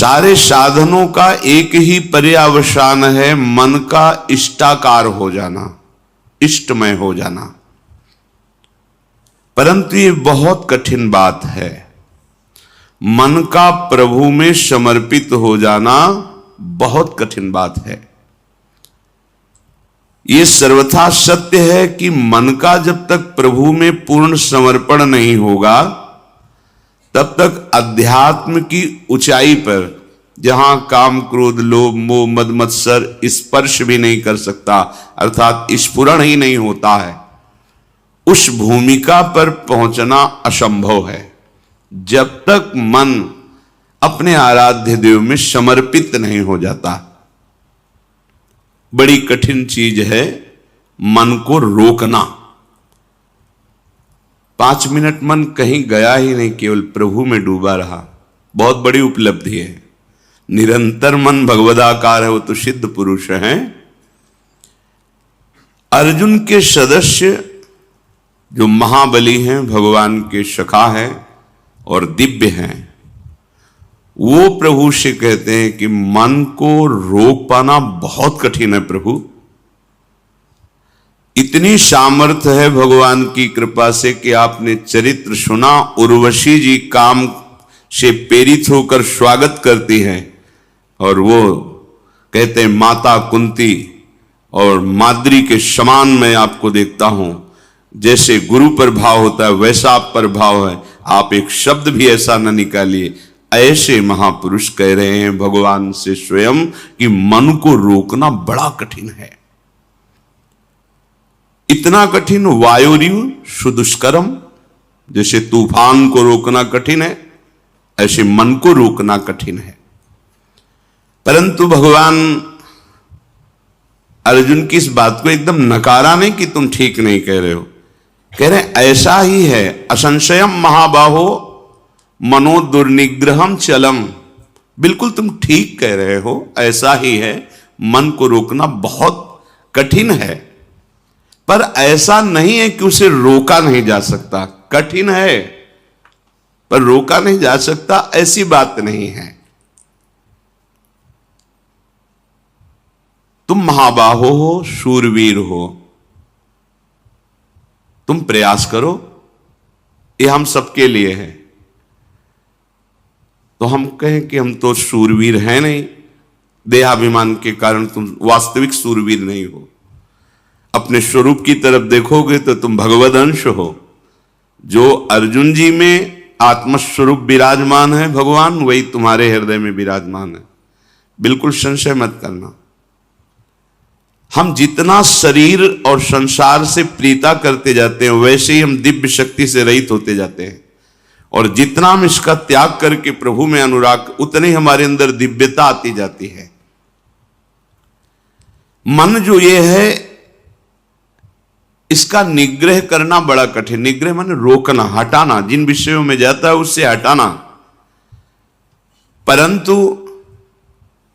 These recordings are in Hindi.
सारे साधनों का एक ही पर्यावसान है, मन का इष्टाकार हो जाना, इष्टमय हो जाना। परंतु ये बहुत कठिन बात है। मन का प्रभु में समर्पित हो जाना बहुत कठिन बात है। ये सर्वथा सत्य है कि मन का जब तक प्रभु में पूर्ण समर्पण नहीं होगा, तब तक अध्यात्म की ऊंचाई पर, जहां काम क्रोध लोभ मोह मद मत्सर स्पर्श भी नहीं कर सकता, अर्थात स्फुरण ही नहीं होता है, उस भूमिका पर पहुंचना असंभव है जब तक मन अपने आराध्य देव में समर्पित नहीं हो जाता। बड़ी कठिन चीज है मन को रोकना। 5 मिनट मन कहीं गया ही नहीं, केवल प्रभु में डूबा रहा, बहुत बड़ी उपलब्धि है। निरंतर मन भगवदाकार है, वो तो सिद्ध पुरुष हैं। अर्जुन के सदस्य जो महाबली हैं, भगवान के सखा हैं और दिव्य हैं, वो प्रभु से कहते हैं कि मन को रोक पाना बहुत कठिन है प्रभु। इतनी सामर्थ्य है भगवान की कृपा से कि आपने चरित्र सुना, उर्वशी जी काम से प्रेरित होकर स्वागत करती हैं और वो कहते हैं माता कुंती और माद्री के समान मैं आपको देखता हूं, जैसे गुरु पर भाव होता है वैसा आप पर भाव है, आप एक शब्द भी ऐसा न निकालिए। ऐसे महापुरुष कह रहे हैं भगवान से स्वयं कि मन को रोकना बड़ा कठिन है। इतना कठिन वायुरिव सुदुष्करम, जैसे तूफान को रोकना कठिन है, ऐसे मन को रोकना कठिन है। परंतु भगवान अर्जुन की इस बात को एकदम नकारा नहीं कि तुम ठीक नहीं कह रहे हो, कह रहे ऐसा ही है। असंशयम महाबाहो मनो दुर्निग्रहम चलम, बिल्कुल तुम ठीक कह रहे हो, ऐसा ही है। मन को रोकना बहुत कठिन है, पर ऐसा नहीं है कि उसे रोका नहीं जा सकता। कठिन है पर रोका नहीं जा सकता, ऐसी बात नहीं है। तुम महाबाहो हो, शूरवीर हो, तुम प्रयास करो, ये हम सबके लिए है। तो हम कहें कि हम तो शूरवीर हैं नहीं, देहाभिमान के कारण तुम वास्तविक शूरवीर नहीं हो। अपने स्वरूप की तरफ देखोगे तो तुम भगवद अंश हो। जो अर्जुन जी में आत्मस्वरूप विराजमान है भगवान, वही तुम्हारे हृदय में विराजमान है, बिल्कुल संशय मत करना। हम जितना शरीर और संसार से प्रीता करते जाते हैं, वैसे ही हम दिव्य शक्ति से रहित होते जाते हैं, और जितना हम इसका त्याग करके प्रभु में अनुराग, उतने हमारे अंदर दिव्यता आती जाती है। मन जो ये है, इसका निग्रह करना बड़ा कठिन। निग्रह माने रोकना, हटाना, जिन विषयों में जाता है उससे हटाना। परंतु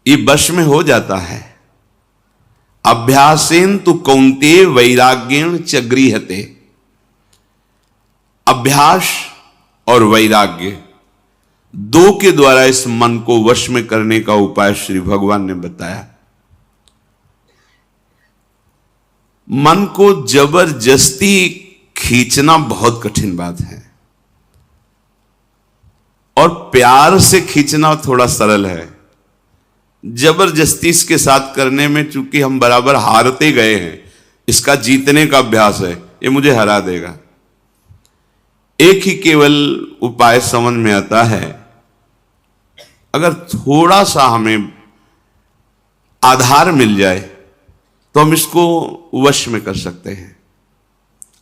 ये वश में हो जाता है। अभ्यासेन तु कौन्तेय वैराग्येण च गृह्यते। अभ्यास और वैराग्य दो के द्वारा इस मन को वश में करने का उपाय श्री भगवान ने बताया। मन को जबरदस्ती खींचना बहुत कठिन बात है, और प्यार से खींचना थोड़ा सरल है। जबरदस्ती इसके साथ करने में चूंकि हम बराबर हारते गए हैं, इसका जीतने का अभ्यास है, ये मुझे हरा देगा। एक ही केवल उपाय समझ में आता है, अगर थोड़ा सा हमें आधार मिल जाए तो हम इसको वश में कर सकते हैं।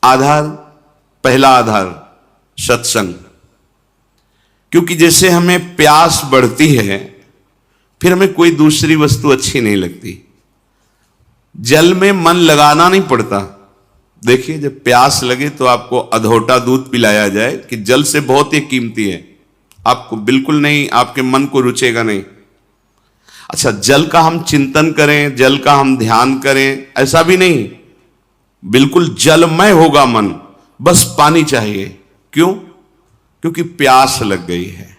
आधार, पहला आधार सत्संग। क्योंकि जैसे हमें प्यास बढ़ती है, फिर हमें कोई दूसरी वस्तु अच्छी नहीं लगती। जल में मन लगाना नहीं पड़ता। देखिए, जब प्यास लगे तो आपको अधोटा दूध पिलाया जाए कि जल से बहुत ही कीमती है, आपको बिल्कुल नहीं, आपके मन को रुचेगा नहीं। अच्छा, जल का हम चिंतन करें, जल का हम ध्यान करें, ऐसा भी नहीं, बिल्कुल जलमय होगा मन, बस पानी चाहिए। क्यों? क्योंकि प्यास लग गई है।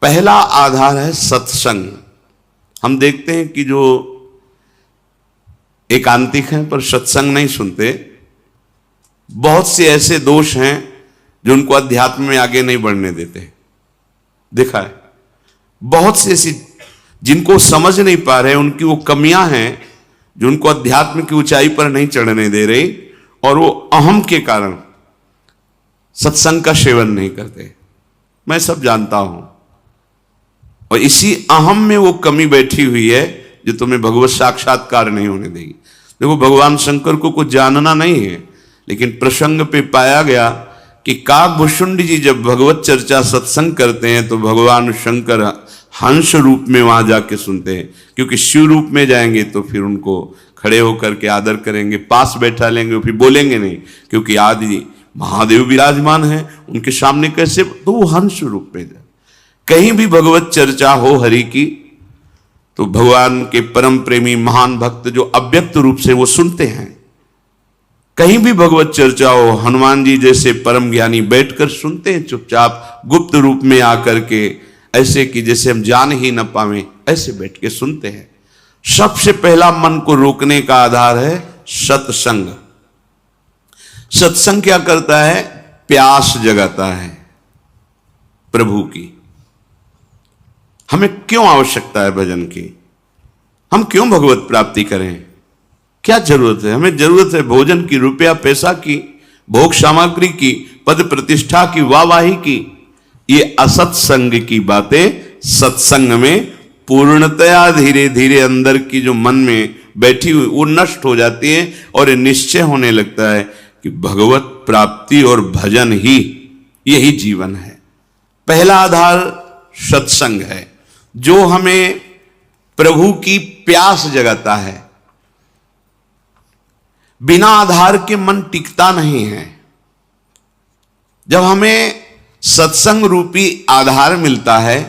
पहला आधार है सत्संग। हम देखते हैं कि जो एकांतिक हैं पर सत्संग नहीं सुनते, बहुत से ऐसे दोष हैं जो उनको अध्यात्म में आगे नहीं बढ़ने देते। देखा है, बहुत से ऐसी जिनको समझ नहीं पा रहे, उनकी वो कमियां हैं जो उनको अध्यात्म की ऊंचाई पर नहीं चढ़ने दे रही, और वो अहम के कारण सत्संग का सेवन नहीं करते। मैं सब जानता हूं, और इसी अहम में वो कमी बैठी हुई है जो तुम्हें भगवत साक्षात्कार नहीं होने देगी। देखो, भगवान शंकर को कुछ जानना नहीं है, लेकिन प्रसंग पे पाया गया कि काकभूषुंड जी जब भगवत चर्चा सत्संग करते हैं तो भगवान शंकर हंस रूप में वहां जाके सुनते हैं, क्योंकि शिव रूप में जाएंगे तो फिर उनको खड़े होकर के आदर करेंगे, पास बैठा लेंगे, फिर बोलेंगे नहीं, क्योंकि आदि महादेव विराजमान है उनके सामने कैसे, तो वो हंस रूप में जाए। कहीं भी भगवत चर्चा हो हरि की तो भगवान के परम प्रेमी महान भक्त जो अव्यक्त रूप से वो सुनते हैं। कहीं भी भगवत चर्चा हो, हनुमान जी जैसे परम ज्ञानी बैठकर सुनते हैं चुपचाप गुप्त रूप में आकर के, ऐसे कि जैसे हम जान ही न पावे, ऐसे बैठ के सुनते हैं। सबसे पहला मन को रोकने का आधार है सत्संग। सत्संग क्या करता है? प्यास जगाता है प्रभु की। हमें क्यों आवश्यकता है भजन की? हम क्यों भगवत प्राप्ति करें? क्या जरूरत है? हमें जरूरत है भोजन की, रुपया पैसा की, भोग सामग्री की, पद प्रतिष्ठा की, वाहवाही की। ये असत्संग की बातें सत्संग में पूर्णतया धीरे धीरे अंदर की जो मन में बैठी हुई वो नष्ट हो जाती है, और निश्चय होने लगता है कि भगवत प्राप्ति और भजन ही यही जीवन है। पहला आधार सत्संग है जो हमें प्रभु की प्यास जगाता है। बिना आधार के मन टिकता नहीं है। जब हमें सत्संग रूपी आधार मिलता है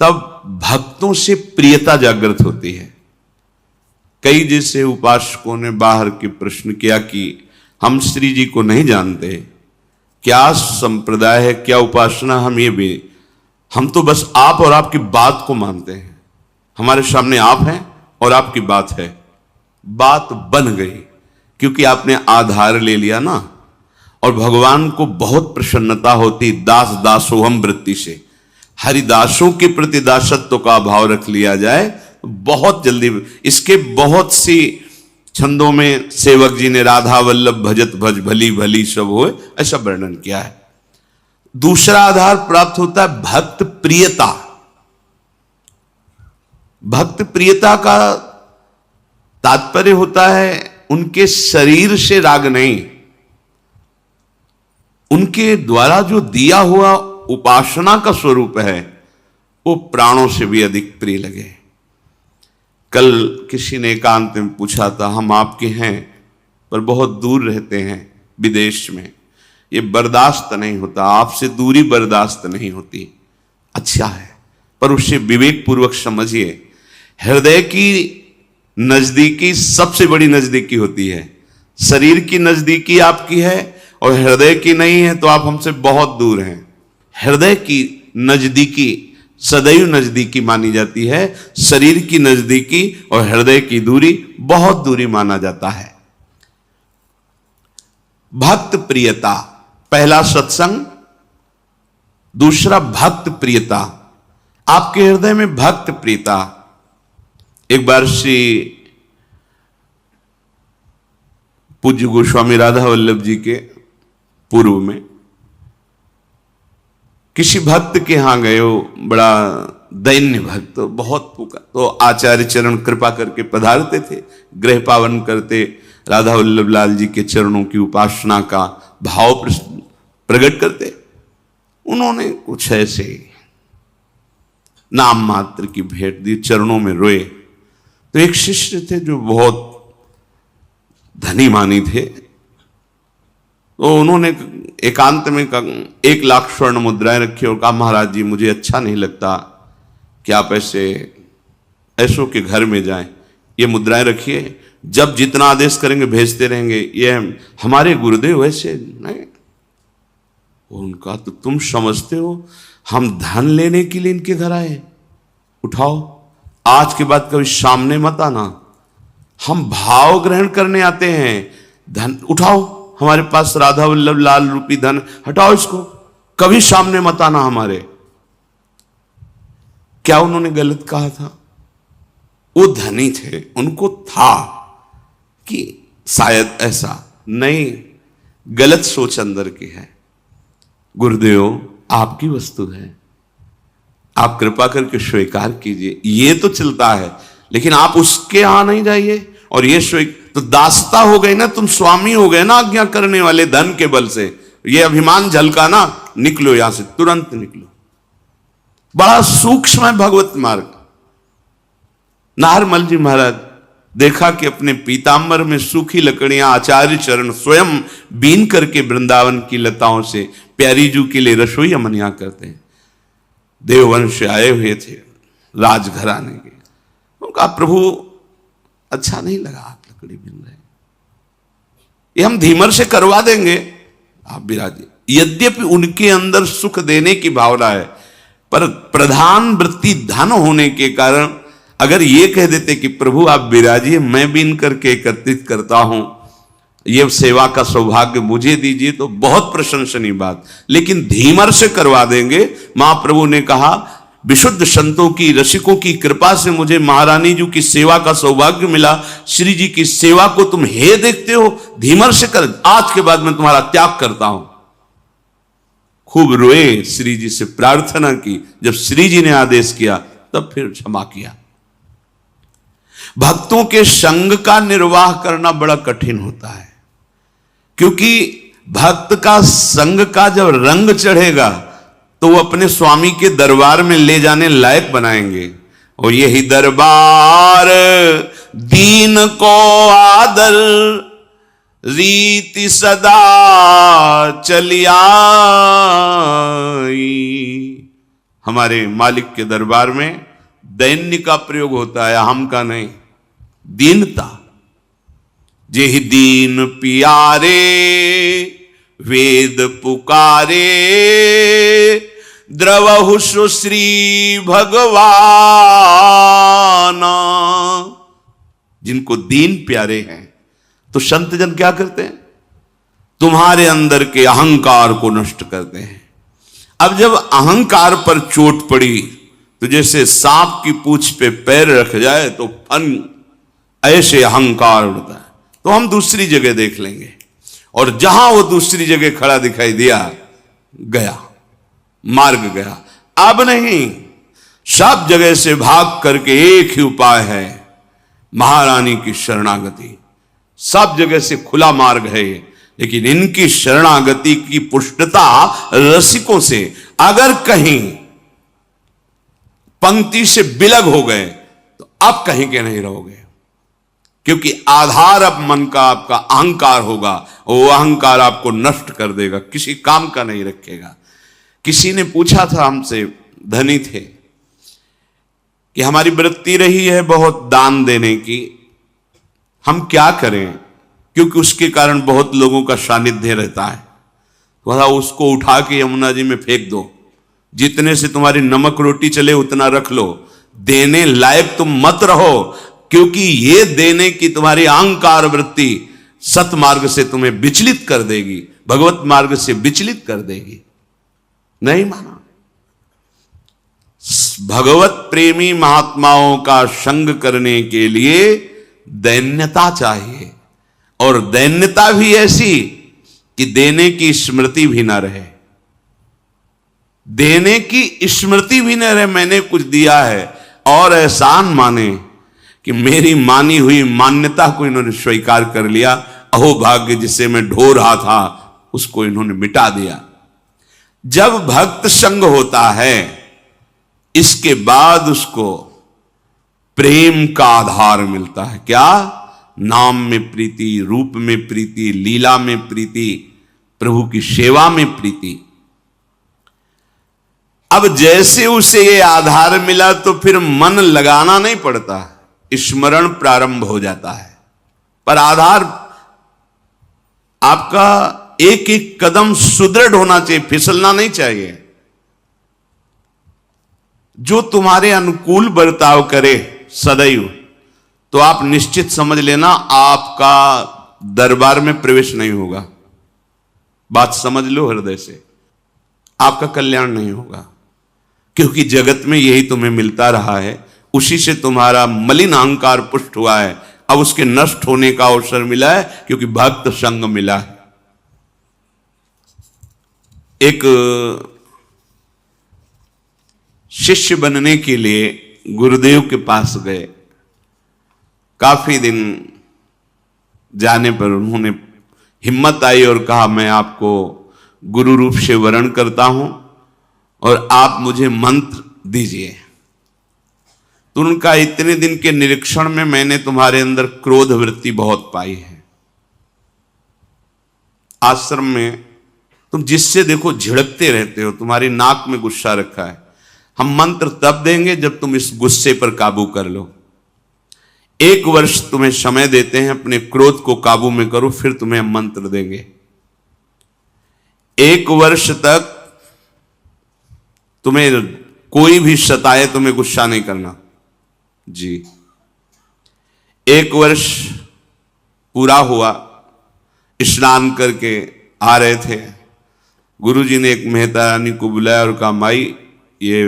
तब भक्तों से प्रियता जागृत होती है। कई जैसे उपासकों ने बाहर के प्रश्न किया कि हम श्री जी को नहीं जानते, क्या संप्रदाय है, क्या उपासना, हम तो बस आप और आपकी बात को मानते हैं। हमारे सामने आप हैं और आपकी बात है, बात बन गई क्योंकि आपने आधार ले लिया ना। और भगवान को बहुत प्रसन्नता होती दास दासोहम वृत्ति से। हरिदासों के प्रति दासत्व का भाव रख लिया जाए तो बहुत जल्दी। इसके बहुत सी छंदों में सेवक जी ने राधा वल्लभ भजत भज भली भली सब होए ऐसा वर्णन किया है। दूसरा आधार प्राप्त होता है भक्त प्रियता। भक्त प्रियता का तात्पर्य होता है उनके शरीर से राग नहीं, उनके द्वारा जो दिया हुआ उपासना का स्वरूप है वो प्राणों से भी अधिक प्रिय लगे। कल किसी ने एकांत में पूछा था, हम आपके हैं पर बहुत दूर रहते हैं विदेश में, ये बर्दाश्त नहीं होता, आपसे दूरी बर्दाश्त नहीं होती। अच्छा है, पर उससे विवेक पूर्वक समझिए, हृदय की नजदीकी सबसे बड़ी नजदीकी होती है। शरीर की नजदीकी आपकी है और हृदय की नहीं है तो आप हमसे बहुत दूर हैं। हृदय की नजदीकी सदैव नजदीकी मानी जाती है, शरीर की नजदीकी और हृदय की दूरी बहुत दूरी माना जाता है। भक्त प्रियता, पहला सत्संग, दूसरा भक्त प्रियता। आपके हृदय में भक्त प्रियता। एक बार श्री पूज्य गोस्वामी राधा वल्लभ जी के पूर्व में किसी भक्त के यहां गए, हो बड़ा दैन्य भक्त, बहुत पुकार, तो आचार्य चरण कृपा करके पधारते थे, गृह पावन करते, राधा वल्लभ लाल जी के चरणों की उपासना का भाव प्रकट करते। उन्होंने कुछ ऐसे नाम मात्र की भेंट दी, चरणों में रोए। तो एक शिष्य थे जो बहुत धनी मानी थे, तो उन्होंने एकांत में 1 लाख स्वर्ण मुद्राएं रखी और कहा, महाराज जी मुझे अच्छा नहीं लगता कि आप ऐसों के घर में जाएं, ये मुद्राएं रखिए, जब जितना आदेश करेंगे भेजते रहेंगे, ये हमारे गुरुदेव वैसे नहीं। उनका तो तुम समझते हो हम धन लेने के लिए इनके घर आए? उठाओ, आज के बाद कभी सामने मत आना। हम भाव ग्रहण करने आते हैं। धन उठाओ, हमारे पास राधा वल्लभ लाल रूपी धन, हटाओ इसको, कभी सामने मत आना हमारे। क्या उन्होंने गलत कहा था? वो धनी थे, उनको था कि शायद ऐसा नहीं, गलत सोच अंदर की है। गुरुदेव आपकी वस्तु है, आप कृपा करके स्वीकार कीजिए। ये तो चलता है, लेकिन आप उसके यहां नहीं जाइए। और ये तो दासता हो गई ना, तुम स्वामी हो गए ना आज्ञा करने वाले धन के बल से। ये अभिमान झलका ना, निकलो यहां से, तुरंत निकलो। बड़ा सूक्ष्म है भगवत मार्ग। नारमल जी महाराज देखा कि अपने पीतांबर में सूखी लकड़ियां आचार्य चरण स्वयं बीन करके वृंदावन की लताओं से प्यारी जू के लिए रसोई अमनिया करते हैं। देववंश आए हुए थे राजघराने के। उनका प्रभु अच्छा नहीं लगा आप लकड़ी बीन रहे, ये हम धीमर से करवा देंगे, आप विराजिए। यद्यपि उनके अंदर सुख देने की भावना है, पर प्रधान वृत्ति धन होने के कारण अगर ये कह देते कि प्रभु आप विराजिए, मैं बीन करके एकत्रित करता हूं, ये सेवा का सौभाग्य मुझे दीजिए, तो बहुत प्रशंसनीय बात। लेकिन धीमर से करवा देंगे। महाप्रभु ने कहा विशुद्ध संतों की, रसिकों की कृपा से मुझे महारानी जी की सेवा का सौभाग्य मिला। श्री जी की सेवा को तुम हे देखते हो, धीमर से कर, आज के बाद मैं तुम्हारा त्याग करता हूं। खूब रोए, श्री जी से प्रार्थना की। जब श्री जी ने आदेश किया तब फिर क्षमा किया। भक्तों के संग का निर्वाह करना बड़ा कठिन होता है, क्योंकि भक्त का संग का जब रंग चढ़ेगा तो वो अपने स्वामी के दरबार में ले जाने लायक बनाएंगे। और यही दरबार दीन को आदर रीति सदा चली आई। हमारे मालिक के दरबार में दैन्य का प्रयोग होता है, हम का नहीं। दीनता, जेहि दीन पियारे वेद पुकारे, द्रवहु सुश्री भगवाना। जिनको दीन प्यारे हैं तो संत जन क्या करते हैं? तुम्हारे अंदर के अहंकार को नष्ट करते हैं। अब जब अहंकार पर चोट पड़ी तो जैसे सांप की पूंछ पे पैर रख जाए तो फन, ऐसे अहंकार उड़ता है। तो हम दूसरी जगह देख लेंगे। और जहां वो दूसरी जगह खड़ा दिखाई दिया, गया मार्ग गया। अब नहीं, सब जगह से भाग करके एक ही उपाय है, महारानी की शरणागति। सब जगह से खुला मार्ग है, लेकिन इनकी शरणागति की पुष्टता रसिकों से। अगर कहीं पंक्ति से बिलग हो गए तो अब कहीं के नहीं रहोगे, क्योंकि आधार अब मन का आपका अहंकार होगा। वो अहंकार आपको नष्ट कर देगा, किसी काम का नहीं रखेगा। किसी ने पूछा था हमसे, धनी थे, कि हमारी वृत्ति रही है बहुत दान देने की, हम क्या करें, क्योंकि उसके कारण बहुत लोगों का सानिध्य रहता है। वह उसको उठा के यमुना जी में फेंक दो, जितने से तुम्हारी नमक रोटी चले उतना रख लो। देने लायक तुम मत रहो, क्योंकि ये देने की तुम्हारी अहंकार वृत्ति सतमार्ग से तुम्हें विचलित कर देगी, भगवत मार्ग से विचलित कर देगी। नहीं माना। भगवत प्रेमी महात्माओं का संग करने के लिए दैन्यता चाहिए, और दैन्यता भी ऐसी कि देने की स्मृति भी ना रहे। देने की स्मृति भी न रहे, मैंने कुछ दिया है, और एहसान माने कि मेरी मानी हुई मान्यता को इन्होंने स्वीकार कर लिया। अहो भाग्य, जिसे मैं ढो रहा था उसको इन्होंने मिटा दिया। जब भक्त संग होता है, इसके बाद उसको प्रेम का आधार मिलता है। क्या? नाम में प्रीति, रूप में प्रीति, लीला में प्रीति, प्रभु की सेवा में प्रीति। अब जैसे उसे ये आधार मिला तो फिर मन लगाना नहीं पड़ता, स्मरण प्रारंभ हो जाता है। पर आधार आपका एक एक कदम सुदृढ़ होना चाहिए, फिसलना नहीं चाहिए। जो तुम्हारे अनुकूल बर्ताव करे सदैव, तो आप निश्चित समझ लेना आपका दरबार में प्रवेश नहीं होगा। बात समझ लो हृदय से, आपका कल्याण नहीं होगा, क्योंकि जगत में यही तुम्हें मिलता रहा है, उसी से तुम्हारा मलिन अहंकार पुष्ट हुआ है। अब उसके नष्ट होने का अवसर मिला है, क्योंकि भक्त संग मिला है। एक शिष्य बनने के लिए गुरुदेव के पास गए। काफी दिन जाने पर उन्होंने हिम्मत आई और कहा, मैं आपको गुरु रूप से वरण करता हूं और आप मुझे मंत्र दीजिए। तो उनका, इतने दिन के निरीक्षण में मैंने तुम्हारे अंदर क्रोध वृत्ति बहुत पाई है। आश्रम में तुम जिससे देखो झिड़कते रहते हो, तुम्हारी नाक में गुस्सा रखा है। हम मंत्र तब देंगे जब तुम इस गुस्से पर काबू कर लो। 1 वर्ष तुम्हें समय देते हैं, अपने क्रोध को काबू में करो, फिर तुम्हें हम मंत्र देंगे। 1 वर्ष तक तुम्हें कोई भी सताए, तुम्हें गुस्सा नहीं करना जी। 1 वर्ष पूरा हुआ, स्नान करके आ रहे थे, गुरुजी ने एक मेहता रानी को बुलाया और कहा, माई ये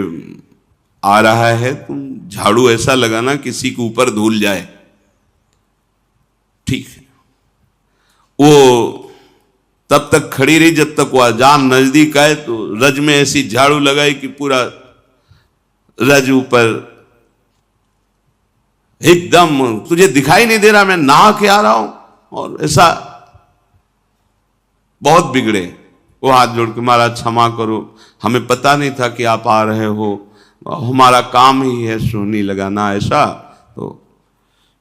आ रहा है, तुम झाड़ू ऐसा लगाना किसी के ऊपर धूल जाए। ठीक है। वो तब तक खड़ी रही जब तक वो अजान नजदीक आए, तो रज में ऐसी झाड़ू लगाई कि पूरा रज ऊपर एकदम, तुझे दिखाई नहीं दे रहा मैं नहा के आ रहा हूं, और ऐसा बहुत बिगड़े। वो हाथ जोड़ के, महाराज क्षमा करो, हमें पता नहीं था कि आप आ रहे हो, हमारा काम ही है सोहनी लगाना, ऐसा। तो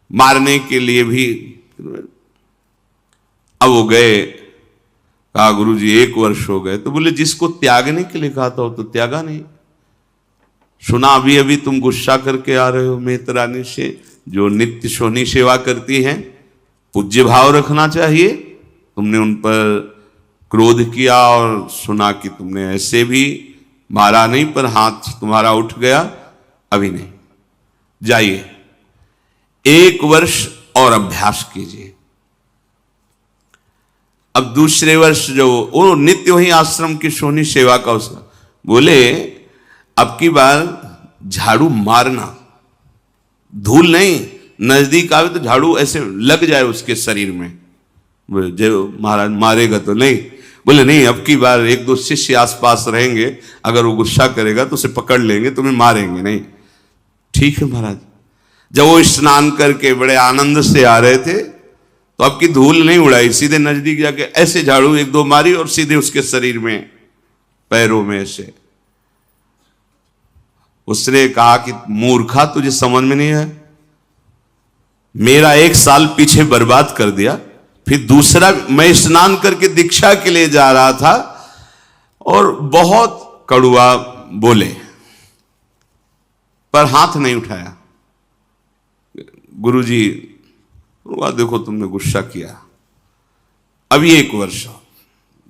मारने के लिए भी। अब वो गए, कहा गुरुजी 1 वर्ष हो गए। तो बोले, जिसको त्यागने के लिए कहा था वो तो त्यागा नहीं। सुना अभी अभी तुम गुस्सा करके आ रहे हो मेहतरानी से, जो नित्य सोहनी सेवा करती हैं। पूज्य भाव रखना चाहिए। तुमने उन पर क्रोध किया और सुना कि तुमने ऐसे भी मारा नहीं, पर हाथ तुम्हारा उठ गया, अभी नहीं, जाइए 1 वर्ष और अभ्यास कीजिए। अब दूसरे वर्ष जो वो नित्य वही आश्रम की सोहनी सेवा का उसका, बोले अब की बार झाड़ू मारना, धूल नहीं, नजदीक आवे तो झाड़ू ऐसे लग जाए उसके शरीर में। बोले जो महाराज मारेगा तो नहीं। बोले नहीं, अब की बार 1-2 शिष्य आसपास रहेंगे, अगर वो गुस्सा करेगा तो उसे पकड़ लेंगे, तुम्हें मारेंगे नहीं। ठीक है महाराज। जब वो स्नान करके बड़े आनंद से आ रहे थे, तो अब की धूल नहीं उड़ाई, सीधे नजदीक जाके ऐसे झाड़ू 1-2 मारी और सीधे उसके शरीर में, पैरों में ऐसे। उसने कहा कि मूर्खा, तुझे समझ में नहीं है, मेरा 1 साल पीछे बर्बाद कर दिया। फिर दूसरा, मैं स्नान करके दीक्षा के लिए जा रहा था और बहुत कड़ुआ बोले, पर हाथ नहीं उठाया। गुरुजी, देखो तुमने गुस्सा किया, अभी 1 वर्ष,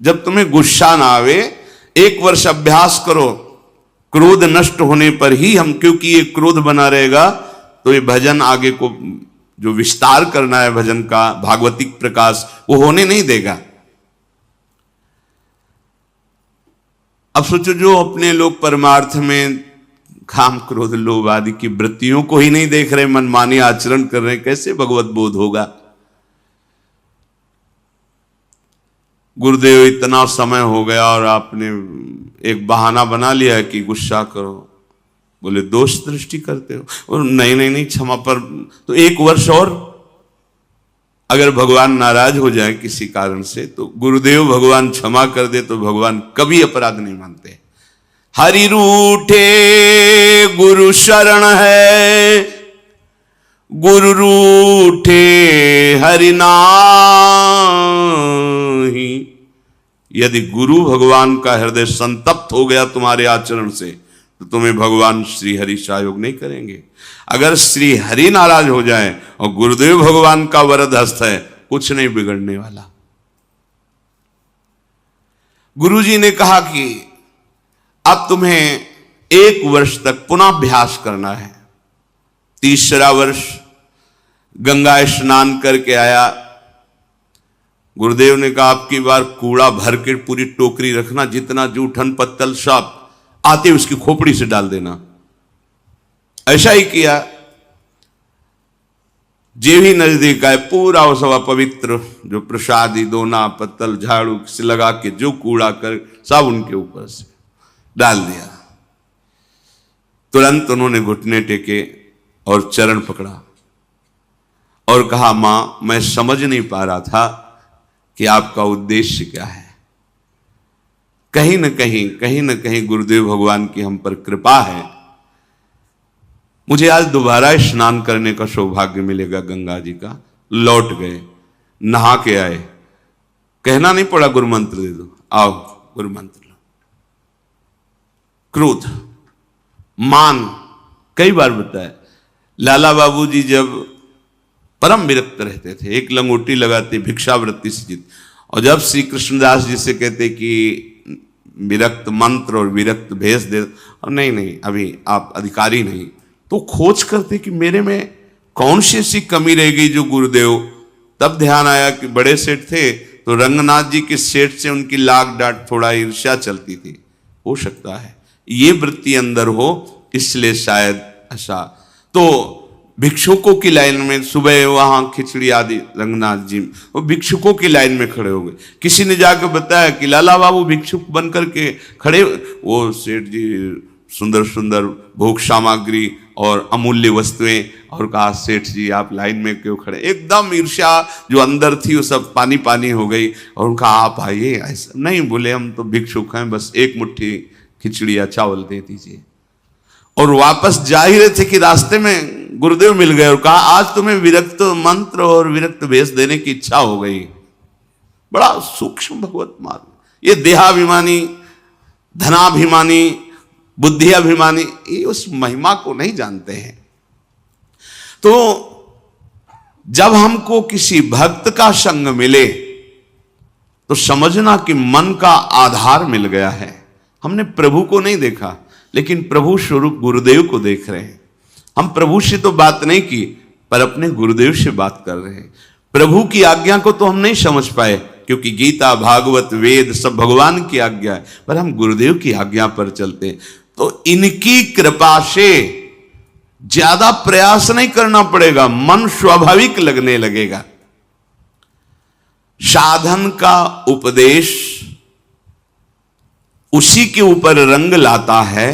जब तुम्हें गुस्सा ना आवे 1 वर्ष अभ्यास करो। क्रोध नष्ट होने पर ही हम, क्योंकि ये क्रोध बना रहेगा तो ये भजन आगे को जो विस्तार करना है भजन का, भागवतिक प्रकाश, वो होने नहीं देगा। अब सोचो, जो अपने लोग परमार्थ में काम क्रोध लोभ आदि की वृत्तियों को ही नहीं देख रहे, मनमानी आचरण कर रहे, कैसे भगवत बोध होगा। गुरुदेव इतना समय हो गया और आपने एक बहाना बना लिया है कि गुस्सा करो। बोले दोष दृष्टि करते हो, और नहीं नहीं नहीं क्षमा, पर तो 1 वर्ष और, अगर भगवान नाराज हो जाए किसी कारण से तो गुरुदेव भगवान क्षमा कर दे, तो भगवान कभी अपराध नहीं मानते। हरि रूठे गुरु शरण है, गुरु रूठे हरि नाही। यदि गुरु भगवान का हृदय संतप्त हो गया तुम्हारे आचरण से, तो तुम्हें भगवान श्री हरि सहयोग नहीं करेंगे। अगर श्री हरि नाराज हो जाए और गुरुदेव भगवान का वरद हस्त है, कुछ नहीं बिगड़ने वाला। गुरुजी ने कहा कि अब तुम्हें 1 वर्ष तक पुनः अभ्यास करना है। तीसरा वर्ष गंगा स्नान करके आया। गुरुदेव ने कहा आपकी बार कूड़ा भर के पूरी टोकरी रखना, जितना जूठन पत्तल सब आते उसकी खोपड़ी से डाल देना। ऐसा ही किया। जे भी नजदीक आए पूरा वो सब पवित्र जो प्रसादी दोना पत्तल झाड़ू से लगा के जो कूड़ा कर सब उनके ऊपर से डाल दिया। तुरंत उन्होंने घुटने टेके और चरण पकड़ा और कहा मां मैं समझ नहीं पा रहा था कि आपका उद्देश्य क्या है। कहीं न कहीं गुरुदेव भगवान की हम पर कृपा है। मुझे आज दोबारा स्नान करने का सौभाग्य मिलेगा गंगा जी का। लौट गए, नहा के आए, कहना नहीं पड़ा गुरु मंत्र दे दो, आओ गुरु मंत्र लो। क्रोध मान कई बार बताया। लाला बाबू जी जब परम विरक्त रहते थे, एक लंगोटी लगाते भिक्षावृत्ति से जीत, और जब श्री कृष्णदास जी से कहते कि विरक्त मंत्र और विरक्त भेष दे, और नहीं अभी आप अधिकारी नहीं, तो खोज करते कि मेरे में कौन सी ऐसी कमी रह गई जो गुरुदेव। तब ध्यान आया कि बड़े सेठ थे तो रंगनाथ जी के सेठ से उनकी लाग डांट थोड़ा ईर्ष्या चलती थी, हो सकता है ये वृत्ति अंदर हो, इसलिए शायद ऐसा। तो भिक्षुकों की लाइन में सुबह वहां खिचड़ी आदि रंगनाथ जी वो भिक्षुकों की लाइन में खड़े हो गए। किसी ने जाकर बताया कि लाला बाबू भिक्षुक बन करके खड़े, वो सेठ जी सुंदर सुंदर भोग सामग्री और अमूल्य वस्तुएं, और कहा सेठ जी आप लाइन में क्यों खड़े। एकदम ईर्ष्या जो अंदर थी वो सब पानी पानी हो गई, और उनका आप आइए। ऐसा नहीं, बोले हम तो भिक्षुक हैं, बस एक मुट्ठी खिचड़ी या चावल दे दीजिए। और वापस जा ही रहे थे कि रास्ते में गुरुदेव मिल गए और कहा आज तुम्हें विरक्त मंत्र और विरक्त भेष देने की इच्छा हो गई। बड़ा सूक्ष्म भगवत मार्ग। ये देहाभिमानी, धनाभिमानी, बुद्धियाभिमानी ये उस महिमा को नहीं जानते हैं। तो जब हमको किसी भक्त का संग मिले तो समझना कि मन का आधार मिल गया है। हमने प्रभु को नहीं देखा, लेकिन प्रभु स्वरूप गुरुदेव को देख रहे हैं। हम प्रभु से तो बात नहीं की, पर अपने गुरुदेव से बात कर रहे हैं। प्रभु की आज्ञा को तो हम नहीं समझ पाए, क्योंकि गीता भागवत वेद सब भगवान की आज्ञा है, पर हम गुरुदेव की आज्ञा पर चलते हैं। तो इनकी कृपा से ज्यादा प्रयास नहीं करना पड़ेगा, मन स्वाभाविक लगने लगेगा। साधन का उपदेश उसी के ऊपर रंग लाता है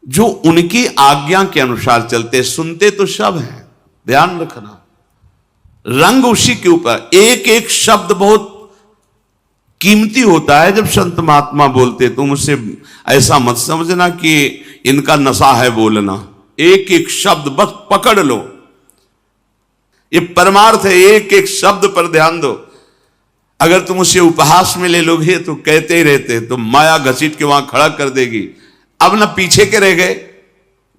जो उनकी आज्ञा के अनुसार चलते। सुनते तो सब हैं, ध्यान रखना, रंग उसी के ऊपर। एक एक शब्द बहुत कीमती होता है। जब संत महात्मा बोलते तुम उसे ऐसा मत समझना कि इनका नशा है बोलना। एक एक शब्द बस पकड़ लो, ये परमार्थ है। एक एक शब्द पर ध्यान दो। अगर तुम उसे उपहास में ले लोगे तो कहते ही रहते, तो माया घसीट के वहां खड़ा कर देगी। अब ना पीछे के रह गए,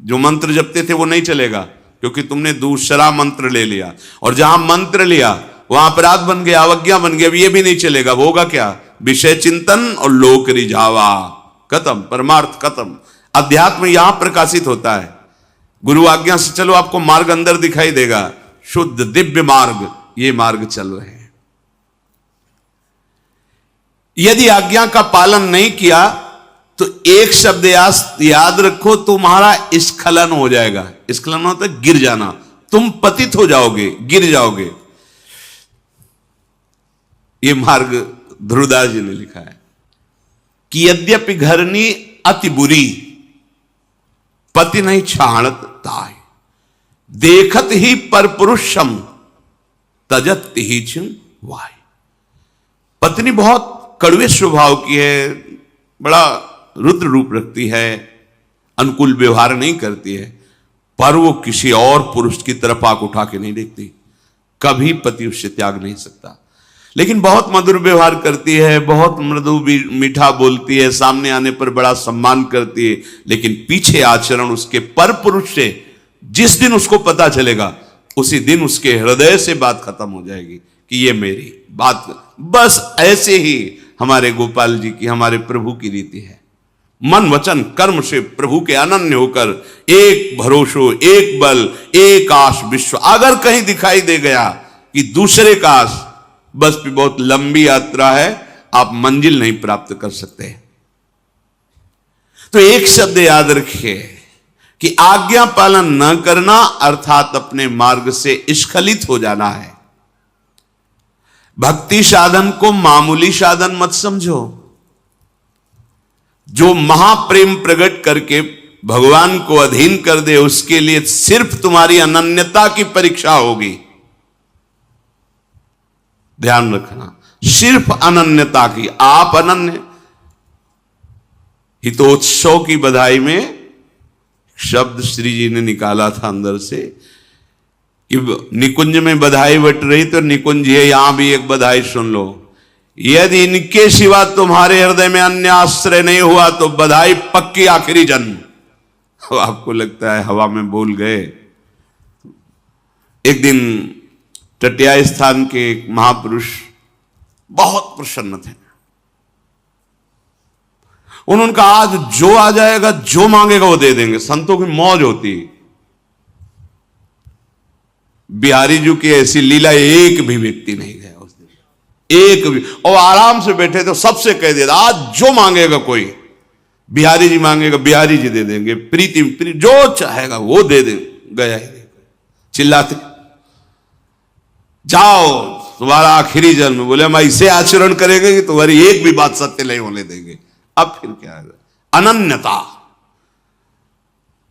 जो मंत्र जपते थे वो नहीं चलेगा, क्योंकि तुमने दूसरा मंत्र ले लिया, और जहां मंत्र लिया वहां अपराध बन गया, अवज्ञा बन गया। अब ये भी नहीं चलेगा। वो होगा क्या? विषय चिंतन और लोक रिझावा, खत्म, परमार्थ खत्म। अध्यात्म यहां प्रकाशित होता है। गुरु आज्ञा से चलो, आपको मार्ग अंदर दिखाई देगा, शुद्ध दिव्य मार्ग, ये मार्ग चल रहे हैं। यदि आज्ञा का पालन नहीं किया तो एक शब्द याद रखो, तुम्हारा स्खलन हो जाएगा। स्खलन होता है गिर जाना, तुम पतित हो जाओगे, गिर जाओगे। ये मार्ग ध्रुवदास जी ने लिखा है कि यद्यपि घरनी अति बुरी, पति नहीं छाणत ताय, देखत ही पर पुरुषम तजत ही चिन वाय। पत्नी बहुत कड़वे स्वभाव की है, बड़ा रुद्र रूप रखती है, अनुकूल व्यवहार नहीं करती है, पर वो किसी और पुरुष की तरफ आंख उठा के नहीं देखती। कभी पति उससे त्याग नहीं सकता। लेकिन बहुत मधुर व्यवहार करती है, बहुत मृदु मीठा बोलती है, सामने आने पर बड़ा सम्मान करती है, लेकिन पीछे आचरण उसके पर पुरुष से जिस दिन उसको पता चलेगा, उसी दिन उसके हृदय से बात खत्म हो जाएगी कि ये मेरी बात। बस ऐसे ही हमारे गोपाल जी की, हमारे प्रभु की रीति है। मन वचन कर्म से प्रभु के अनन्य होकर एक भरोसो, एक बल, एक आस विश्व। अगर कहीं दिखाई दे गया कि दूसरे का आस, बस भी बहुत लंबी यात्रा है, आप मंजिल नहीं प्राप्त कर सकते। तो एक शब्द याद रखिए कि आज्ञा पालन न करना अर्थात अपने मार्ग से स्खलित हो जाना है। भक्ति साधन को मामूली साधन मत समझो। जो महाप्रेम प्रकट करके भगवान को अधीन कर दे, उसके लिए सिर्फ तुम्हारी अनन्यता की परीक्षा होगी। ध्यान रखना, सिर्फ अनन्यता की। आप अनन्य। हितोत्सव की बधाई में शब्द श्री जी ने निकाला था अंदर से कि निकुंज में बधाई बट रही तो निकुंज है, यहां भी एक बधाई सुन लो। यदि इनके सिवा तुम्हारे हृदय में अन्य आश्रय नहीं हुआ तो बधाई पक्की आखिरी जन्म। आपको लगता है हवा में बोल गए। एक दिन टटिया स्थान के एक महापुरुष बहुत प्रसन्न थे। उन्होंने कहा आज जो आ जाएगा, जो मांगेगा वो दे देंगे। संतों की मौज होती। बिहारी जी की ऐसी लीला एक भी व्यक्ति नहीं गया उस दिन, एक भी। और आराम से बैठे थे, सबसे कह दिया आज जो मांगेगा कोई, बिहारी जी मांगेगा बिहारी जी दे देंगे, प्रीति जो चाहेगा वो दे देंगे। गया ही नहीं, चिल्लाते जाओ तुम्हारा आखिरी जन्म। बोले हम ऐसे आचरण करेंगे कि तुम्हारी एक भी बात सत्य नहीं होने देंगे। अब फिर क्या है? अनन्यता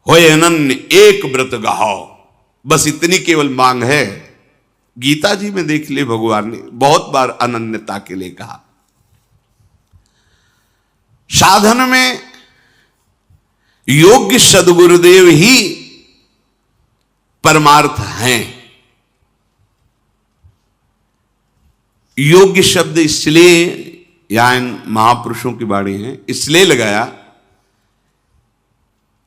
होए अनन्य एक व्रत गाहो, बस इतनी केवल मांग है। गीता जी में देख ले, भगवान ने बहुत बार अनन्यता के लिए कहा। साधन में योग्य सद्गुरुदेव ही परमार्थ हैं। योग्य शब्द इसलिए यहां महापुरुषों की वाणी है, इसलिए लगाया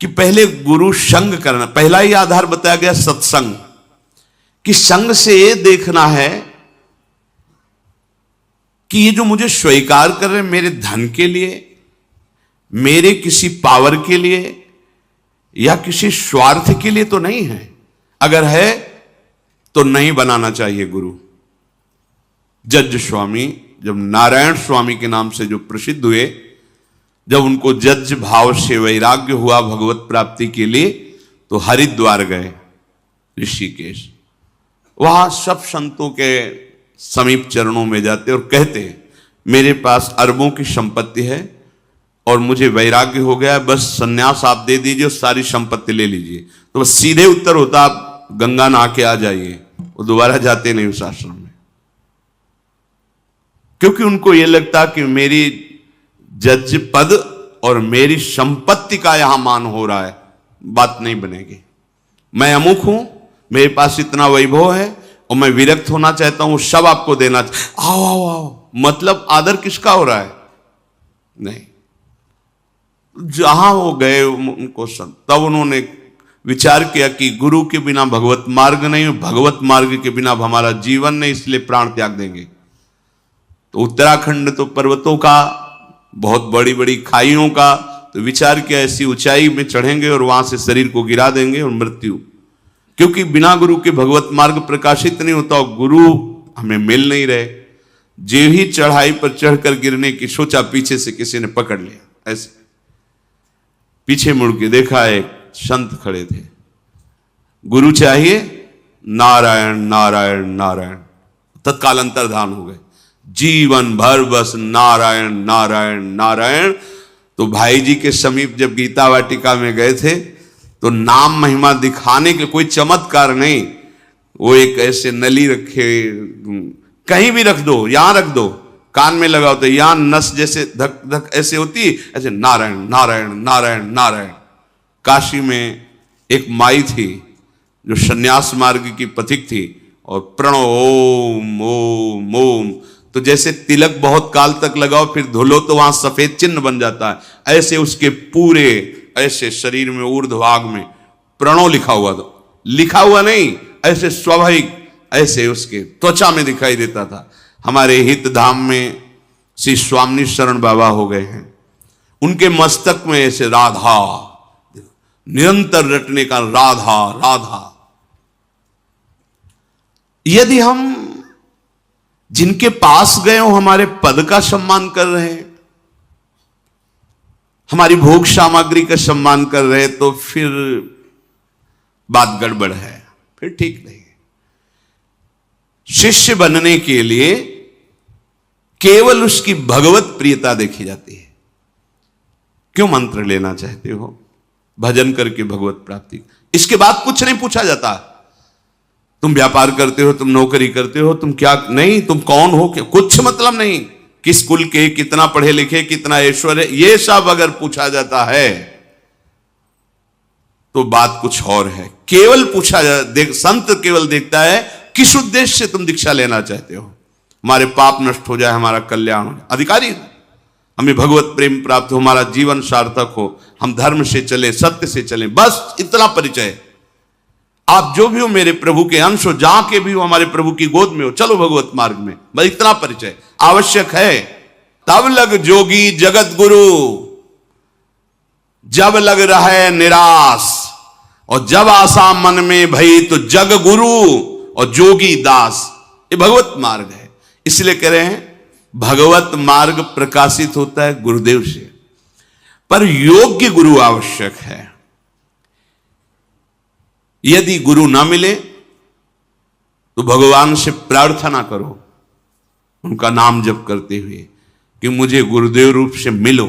कि पहले गुरु संग करना, पहला ही आधार बताया गया सत्संग, कि संग से ये देखना है कि ये जो मुझे स्वीकार कर रहे हैं मेरे धन के लिए, मेरे किसी पावर के लिए या किसी स्वार्थ के लिए तो नहीं है। अगर है तो नहीं बनाना चाहिए गुरु। जज स्वामी जब नारायण स्वामी के नाम से जो प्रसिद्ध हुए, जब उनको जज भाव से वैराग्य हुआ भगवत प्राप्ति के लिए, तो हरिद्वार गए, ऋषिकेश। वहां सब संतों के समीप चरणों में जाते और कहते मेरे पास अरबों की संपत्ति है और मुझे वैराग्य हो गया, बस सन्यास आप दे दीजिए और सारी संपत्ति ले लीजिए। तो बस सीधे उत्तर होता आप गंगा नहा के आ जाइए। वो दोबारा जाते नहीं उस आश्रम में, क्योंकि उनको यह लगता कि मेरी जज पद और मेरी संपत्ति का यहां मान हो रहा है, बात नहीं बनेगी। मैं अमुक हूं, मेरे पास इतना वैभव है और मैं विरक्त होना चाहता हूं, सब आपको देना। आओ आओ आओ, मतलब आदर किसका हो रहा है? नहीं। जहां वो गए उनको तब उन्होंने विचार किया कि गुरु के बिना भगवत मार्ग नहीं, भगवत मार्ग के बिना हमारा जीवन नहीं, इसलिए प्राण त्याग देंगे। तो उत्तराखंड तो पर्वतों का, बहुत बड़ी बड़ी खाइयों का, तो विचार किया ऐसी ऊंचाई में चढ़ेंगे और वहां से शरीर को गिरा देंगे और मृत्यु। क्योंकि बिना गुरु के भगवत मार्ग प्रकाशित नहीं होता और गुरु हमें मिल नहीं रहे। जो ही चढ़ाई पर चढ़कर गिरने की सोचा, पीछे से किसी ने पकड़ लिया। ऐसे पीछे मुड़ के देखा, एक संत खड़े थे। गुरु चाहिए? नारायण नारायण नारायण। तत्काल अंतर्धान हो गए। जीवन भर बस नारायण नारायण नारायण। तो भाई जी के समीप जब गीता वाटिका में गए थे तो नाम महिमा दिखाने के कोई चमत्कार नहीं, वो एक ऐसे नली रखे, कहीं भी रख दो, यहां रख दो, कान में लगाओ तो यहां नस जैसे धक धक ऐसे होती, ऐसे नारायण नारायण नारायण नारायण। काशी में एक माई थी जो सन्यास मार्ग की पथिक थी, और प्रणो ओम ओम ओम, तो जैसे तिलक बहुत काल तक लगाओ फिर धुलो तो वहां सफेद चिन्ह बन जाता है, ऐसे उसके पूरे ऐसे शरीर में ऊर्ध्वभाग में प्रणो लिखा हुआ था। लिखा हुआ नहीं, ऐसे स्वाभाविक ऐसे उसके त्वचा में दिखाई देता था। हमारे हित धाम में श्री स्वामी शरण बाबा हो गए हैं, उनके मस्तक में ऐसे राधा निरंतर रटने का, राधा राधा। यदि हम जिनके पास गए हो हमारे पद का सम्मान कर रहे हैं, हमारी भोग सामग्री का सम्मान कर रहे हैं, तो फिर बात गड़बड़ है, फिर ठीक नहीं। शिष्य बनने के लिए केवल उसकी भगवत प्रियता देखी जाती है। क्यों मंत्र लेना चाहते हो? भजन करके भगवत प्राप्ति, इसके बाद कुछ नहीं पूछा जाता। तुम व्यापार करते हो, तुम नौकरी करते हो, तुम क्या नहीं, तुम कौन हो, क्या, कुछ मतलब नहीं। किस कुल के, कितना पढ़े लिखे, कितना ऐश्वर्य, ये सब अगर पूछा जाता है तो बात कुछ और है। केवल पूछा संत केवल देखता है किस उद्देश्य से तुम दीक्षा लेना चाहते हो। हमारे पाप नष्ट हो जाए, हमारा कल्याण हो जाए, अधिकारी हो, हमें भगवत प्रेम प्राप्त हो, हमारा जीवन सार्थक हो, हम धर्म से चले, सत्य से चले, बस इतना परिचय। आप जो भी हो मेरे प्रभु के अंश हो, जहां के भी हो हमारे प्रभु की गोद में हो, चलो भगवत मार्ग में, बस इतना परिचय आवश्यक है। तब लग जोगी जगत गुरु, जब लग रहे निराश, और जब आशा मन में भई तो जग गुरु और जोगी दास। ये भगवत मार्ग है। इसलिए कह रहे हैं भगवत मार्ग प्रकाशित होता है गुरुदेव से, पर योग्य गुरु आवश्यक है। यदि गुरु ना मिले तो भगवान से प्रार्थना करो, उनका नाम जप करते हुए कि मुझे गुरुदेव रूप से मिलो।